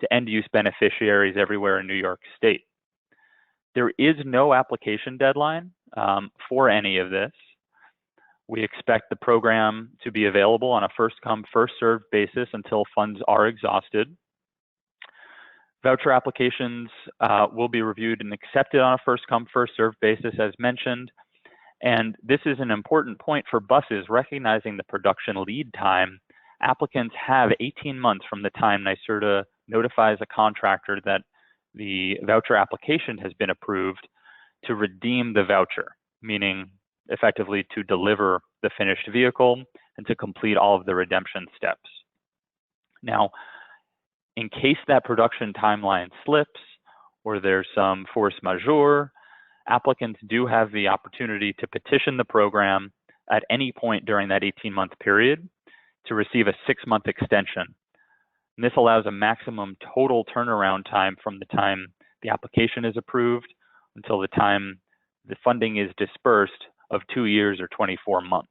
to end-use beneficiaries everywhere in New York State. There is no application deadline for any of this. We expect the program to be available on a first-come, first-served basis until funds are exhausted. Voucher applications will be reviewed and accepted on a first-come, first-served basis, as mentioned. And this is an important point for buses, recognizing the production lead time. Applicants have 18 months from the time NYSERDA notifies a contractor that the voucher application has been approved to redeem the voucher, meaning effectively to deliver the finished vehicle and to complete all of the redemption steps. Now, in case that production timeline slips or there's some force majeure, applicants do have the opportunity to petition the program at any point during that 18-month period to receive a 6-month extension. And this allows a maximum total turnaround time from the time the application is approved until the time the funding is dispersed of 2 years or 24 months.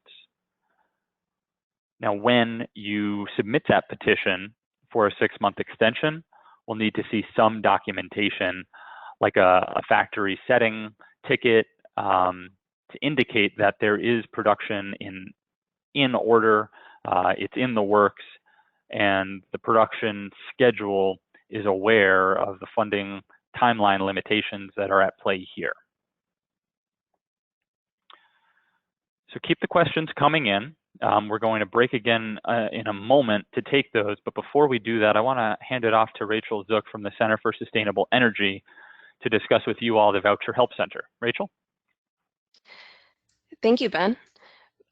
Now, when you submit that petition for a 6-month extension, we'll need to see some documentation like a factory setting ticket to indicate that there is production in order, it's in the works, and the production schedule is aware of the funding timeline limitations that are at play here. So keep the questions coming in. We're going to break again in a moment to take those, but before we do that, I want to hand it off to Rachel Zook from the Center for Sustainable Energy to discuss with you all the Voucher Help Center. Rachel? Thank you, Ben.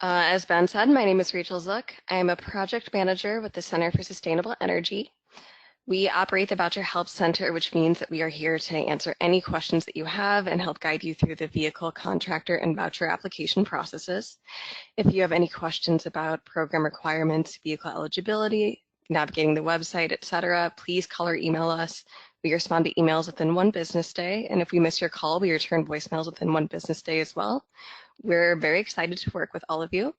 As Ben said, my name is Rachel Zook. I am a project manager with the Center for Sustainable Energy. We operate the Voucher Help Center, which means that we are here to answer any questions that you have and help guide you through the vehicle, contractor, and voucher application processes. If you have any questions about program requirements, vehicle eligibility, navigating the website, etc., please call or email us. We respond to emails within 1 business day, and if we miss your call, we return voicemails within 1 business day as well. We're very excited to work with all of you.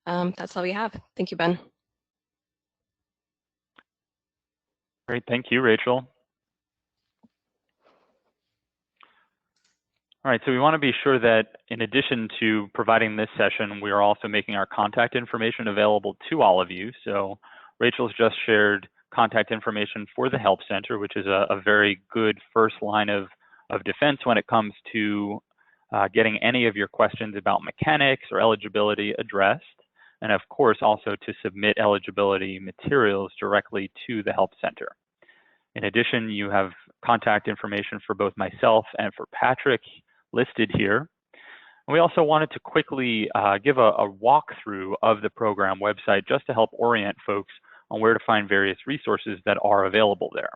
That's all we have. Thank you, Ben. Great, thank you, Rachel. All right, so we want to be sure that in addition to providing this session, we are also making our contact information available to all of you. So Rachel's just shared contact information for the Help Center, which is a very good first line of defense when it comes to getting any of your questions about mechanics or eligibility addressed. And of course, also to submit eligibility materials directly to the Help Center. In addition, you have contact information for both myself and for Patrick listed here. And we also wanted to quickly give a walkthrough of the program website just to help orient folks on where to find various resources that are available there.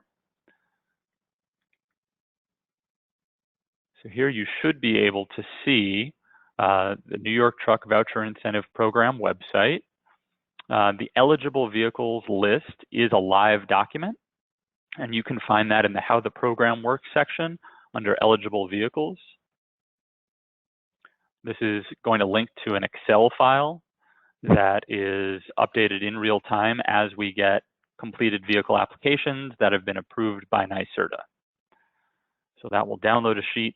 So here you should be able to see the New York Truck Voucher Incentive Program website. The eligible vehicles list is a live document, and you can find that in the How the Program Works section under eligible vehicles. This is going to link to an Excel file that is updated in real time as we get completed vehicle applications that have been approved by NYSERDA. So that will download a sheet,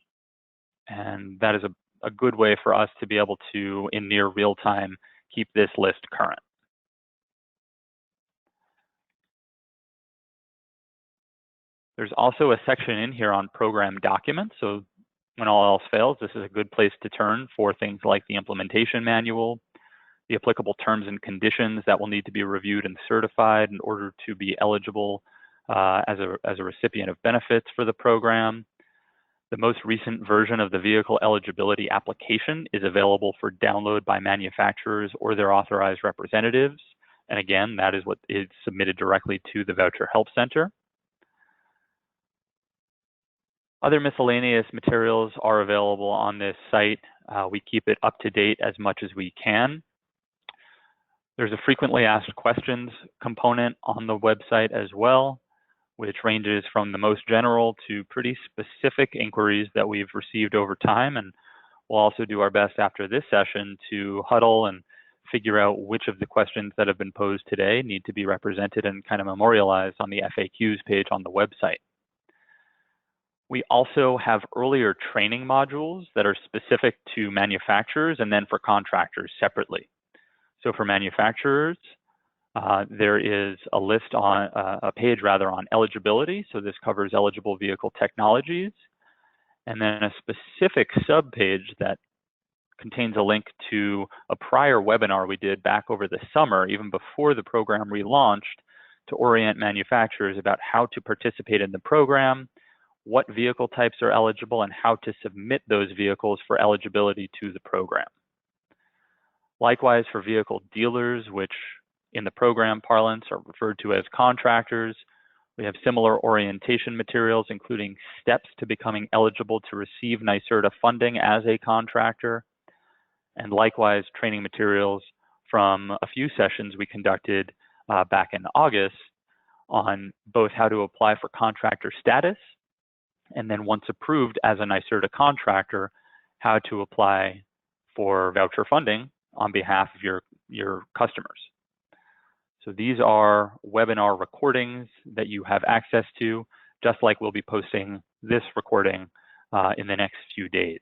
and that is a good way for us to be able to, in near real time, keep this list current. There's also a section in here on program documents. So when all else fails, this is a good place to turn for things like the implementation manual, the applicable terms and conditions that will need to be reviewed and certified in order to be eligible as a recipient of benefits for the program. The most recent version of the vehicle eligibility application is available for download by manufacturers or their authorized representatives. And again, that is what is submitted directly to the Voucher Help Center. Other miscellaneous materials are available on this site. We keep it up to date as much as we can. There's a frequently asked questions component on the website as well, which ranges from the most general to pretty specific inquiries that we've received over time. And we'll also do our best after this session to huddle and figure out which of the questions that have been posed today need to be represented and kind of memorialized on the FAQs page on the website. We also have earlier training modules that are specific to manufacturers and then for contractors separately. So for manufacturers, there is a list on a page rather on eligibility. So this covers eligible vehicle technologies, and then a specific subpage that contains a link to a prior webinar we did back over the summer, even before the program relaunched, to orient manufacturers about how to participate in the program, what vehicle types are eligible, and how to submit those vehicles for eligibility to the program. Likewise, for vehicle dealers, which in the program parlance are referred to as contractors, we have similar orientation materials, including steps to becoming eligible to receive NYSERDA funding as a contractor, and likewise training materials from a few sessions we conducted back in August on both how to apply for contractor status, and then once approved as a NYSERDA contractor, how to apply for voucher funding on behalf of your customers. So these are webinar recordings that you have access to, just like we'll be posting this recording in the next few days.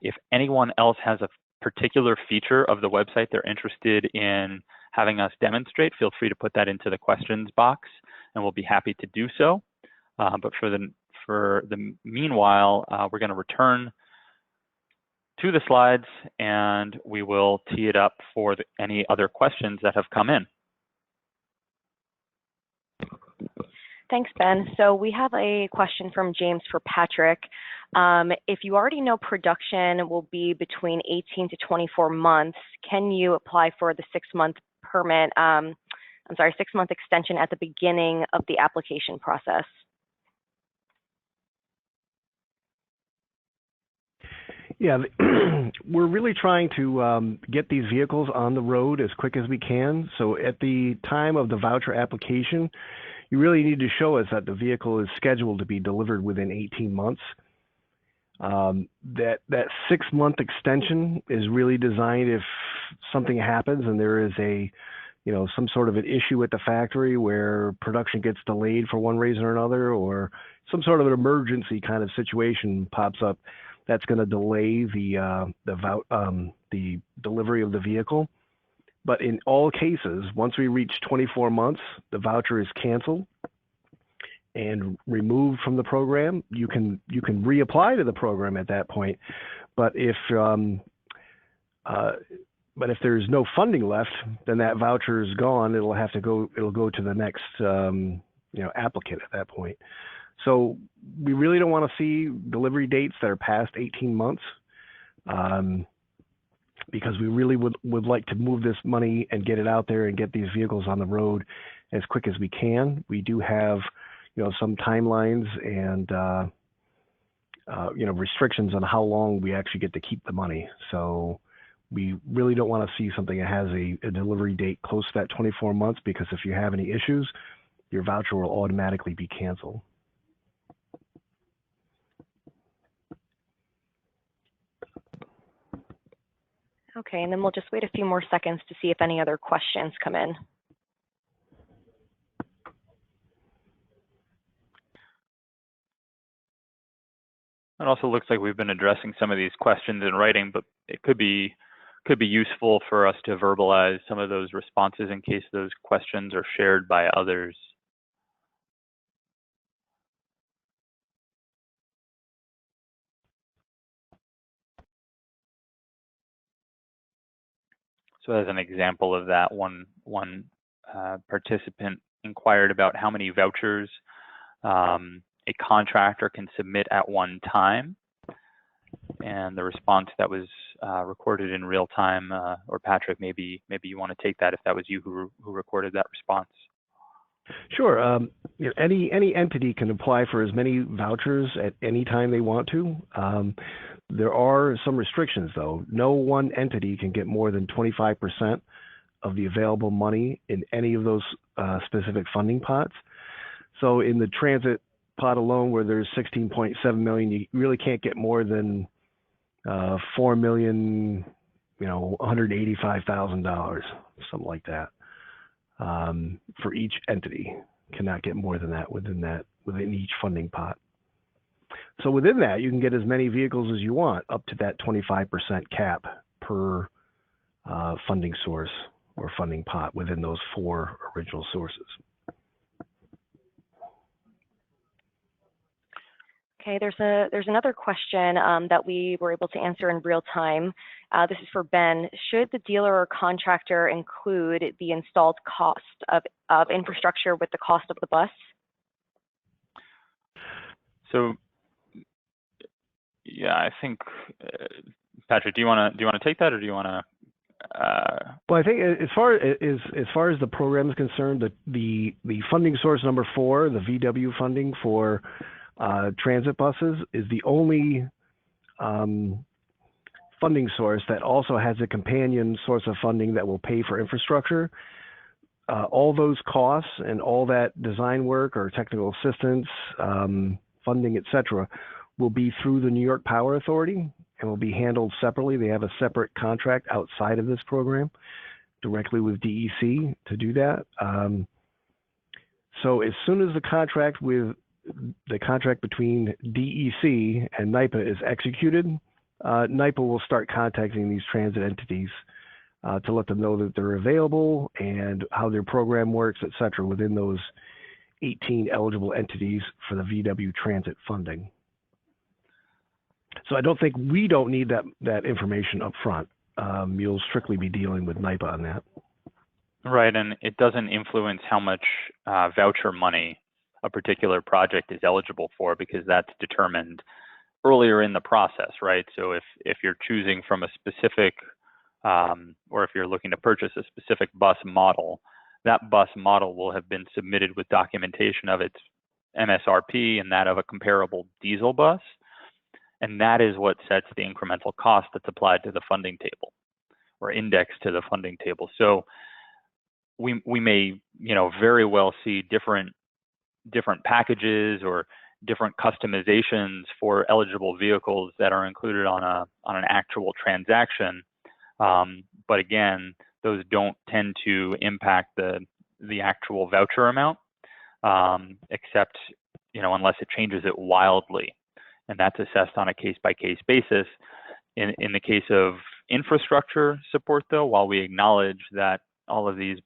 If anyone else has a particular feature of the website they're interested in having us demonstrate, feel free to put that into the questions box, and we'll be happy to do so. But for the meanwhile, we're going to return to the slides, and we will tee it up for any other questions that have come in. Thanks, Ben. So we have a question from James for Patrick. If you already know production will be between 18 to 24 months, can you apply for the 6-month permit, 6-month extension at the beginning of the application process? Yeah, we're really trying to get these vehicles on the road as quick as we can. So at the time of the voucher application, you really need to show us that the vehicle is scheduled to be delivered within 18 months. That 6-month extension is really designed if something happens and there is some sort of an issue at the factory where production gets delayed for one reason or another, or some sort of an emergency kind of situation pops up that's going to delay the delivery of the vehicle. But in all cases, once we reach 24 months, the voucher is canceled and removed from the program. You can reapply to the program at that point. But if there's no funding left, then that voucher is gone. It'll go to the next applicant at that point. So we really don't want to see delivery dates that are past 18 months because we really would like to move this money and get it out there and get these vehicles on the road as quick as we can. We do have, some timelines and, restrictions on how long we actually get to keep the money. So we really don't want to see something that has a delivery date close to that 24 months, because if you have any issues, your voucher will automatically be canceled. Okay, and then we'll just wait a few more seconds to see if any other questions come in. It also looks like we've been addressing some of these questions in writing, but it could be useful for us to verbalize some of those responses in case those questions are shared by others. So as an example of that, one participant inquired about how many vouchers a contractor can submit at one time. And the response that was recorded in real time, or Patrick, maybe you want to take that if that was you who recorded that response. Sure. Any entity can apply for as many vouchers at any time they want to. There are some restrictions, though. No one entity can get more than 25% of the available money in any of those specific funding pots. So in the transit pot alone, where there's 16.7 million, you really can't get more than $4,185,000, something like that. For each entity, cannot get more than that within each funding pot. So within that, you can get as many vehicles as you want, up to that 25% cap per funding source or funding pot within those 4 original sources. Okay, there's another question that we were able to answer in real time. This is for Ben. Should the dealer or contractor include the installed cost of infrastructure with the cost of the bus? So, yeah, I think Patrick, do you want to take that, or do you want to? Well, I think as far as the program is concerned, the funding source number 4, the VW funding for transit buses, is the only funding source that also has a companion source of funding that will pay for infrastructure. All those costs and all that design work or technical assistance, funding, etc., will be through the New York Power Authority and will be handled separately. They have a separate contract outside of this program directly with DEC to do that. So as soon as the contract between DEC and NYTVIP is executed, NYTVIP will start contacting these transit entities to let them know that they're available and how their program works, et cetera, within those 18 eligible entities for the VW transit funding. So I don't think we don't need that information up front. You'll strictly be dealing with NYTVIP on that. Right, and it doesn't influence how much voucher money a particular project is eligible for, because that's determined earlier in the process, right? So if you're choosing from a specific, or if you're looking to purchase a specific bus model, that bus model will have been submitted with documentation of its MSRP and that of a comparable diesel bus. And that is what sets the incremental cost that's applied to the funding table or indexed to the funding table. So we may, very well see different packages or different customizations for eligible vehicles that are included on an actual transaction. But again, those don't tend to impact the actual voucher amount, except, unless it changes it wildly. And that's assessed on a case-by-case basis. In the case of infrastructure support, though, while we acknowledge that all of these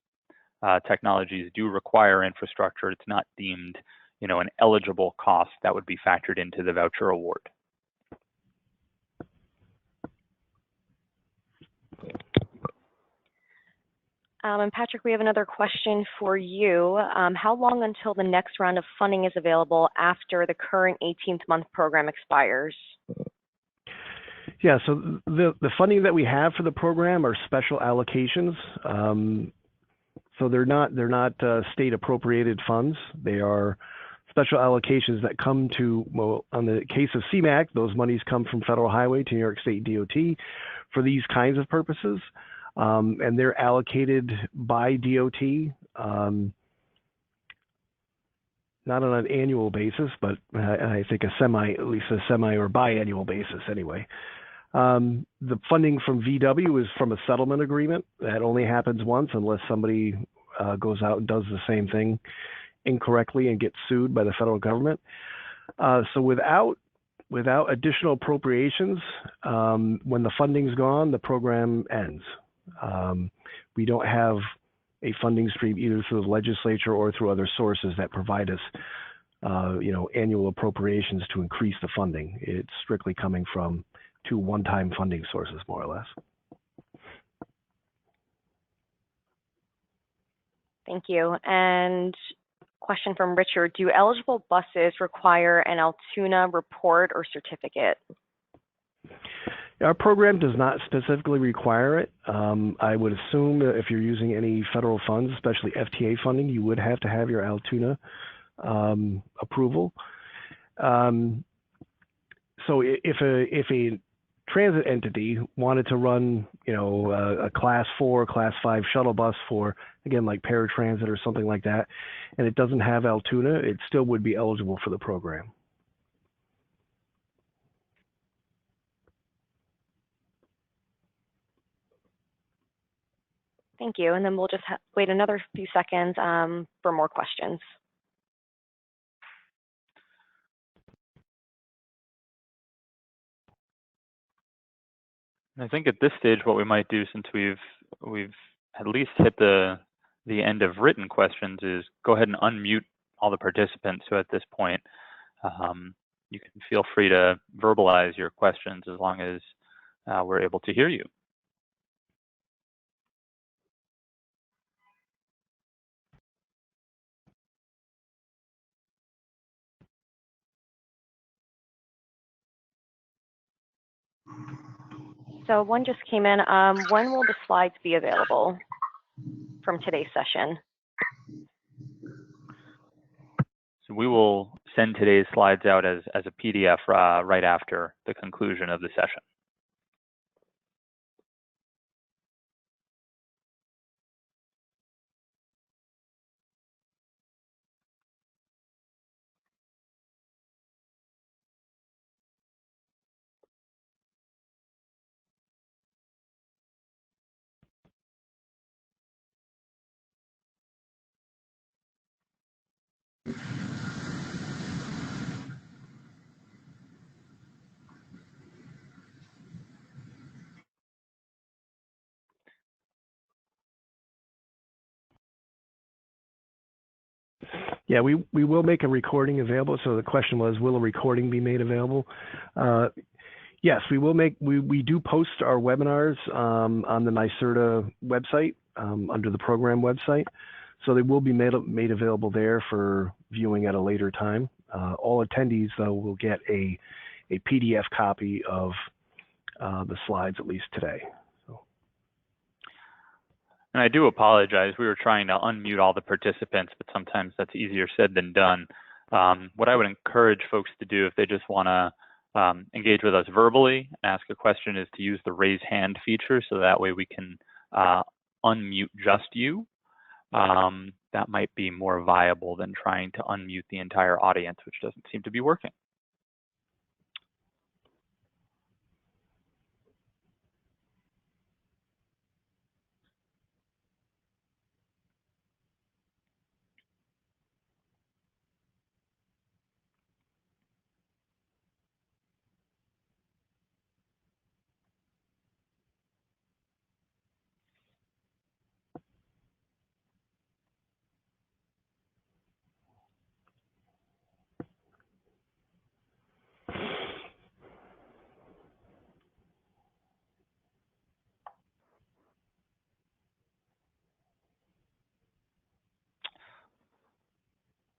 technologies do require infrastructure, it's not deemed, an eligible cost that would be factored into the voucher award. And Patrick, we have another question for you. How long until the next round of funding is available after the current 18th month program expires? Yeah, so the funding that we have for the program are special allocations. So they're not state appropriated funds. They are special allocations that come to, well, on the case of CMAC, those monies come from Federal Highway to New York State DOT for these kinds of purposes. And they're allocated by DOT, not on an annual basis, but I think at least a semi or biannual basis anyway. The funding from VW is from a settlement agreement. That only happens once unless somebody goes out and does the same thing incorrectly and gets sued by the federal government. So without additional appropriations, when the funding's gone, the program ends. We don't have a funding stream either through the legislature or through other sources that provide us, annual appropriations to increase the funding. It's strictly coming from two one-time funding sources, more or less. Thank you. And question from Richard, do eligible buses require an Altoona report or certificate? Our program does not specifically require it. I would assume that if you're using any federal funds, especially FTA funding, you would have to have your Altoona approval. So if a transit entity wanted to run, a class 4, class 5 shuttle bus for, again, like paratransit or something like that, and it doesn't have Altoona, it still would be eligible for the program. Thank you. And then we'll just wait another few seconds for more questions. I think at this stage, what we might do, since we've at least hit the end of written questions, is go ahead and unmute all the participants. So at this point, you can feel free to verbalize your questions as long as we're able to hear you. So one just came in. When will the slides be available from today's session? So we will send today's slides out as a PDF right after the conclusion of the session. Yeah, we will make a recording available. So the question was, will a recording be made available? Yes, we will we do post our webinars on the NYSERDA website under the program website. So they will be made available there for viewing at a later time. All attendees, though, will get a PDF copy of the slides, at least today. And I do apologize. We were trying to unmute all the participants, but sometimes that's easier said than done. What I would encourage folks to do if they just want to engage with us verbally, ask a question, is to use the raise hand feature, so that way we can unmute just you. That might be more viable than trying to unmute the entire audience, which doesn't seem to be working.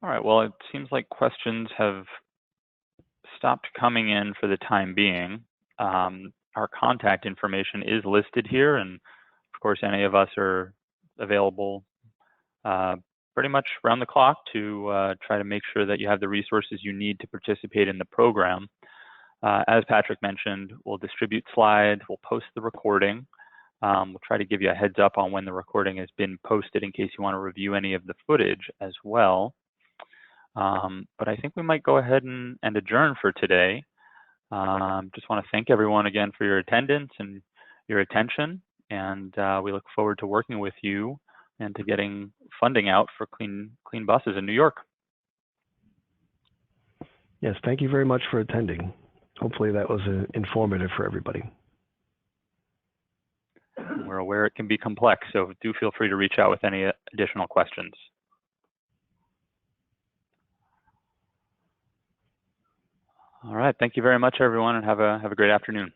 All right, well, it seems like questions have stopped coming in for the time being. Our contact information is listed here, and of course, any of us are available pretty much around the clock to try to make sure that you have the resources you need to participate in the program. As Patrick mentioned, we'll distribute slides, we'll post the recording. We'll try to give you a heads up on when the recording has been posted in case you want to review any of the footage as well. But I think we might go ahead and adjourn for today. Just want to thank everyone again for your attendance and your attention, and we look forward to working with you and to getting funding out for clean buses in New York. Yes, thank you very much for attending. Hopefully that was informative for everybody. We're aware it can be complex, so do feel free to reach out with any additional questions. All right, thank you very much, everyone, and have a great afternoon.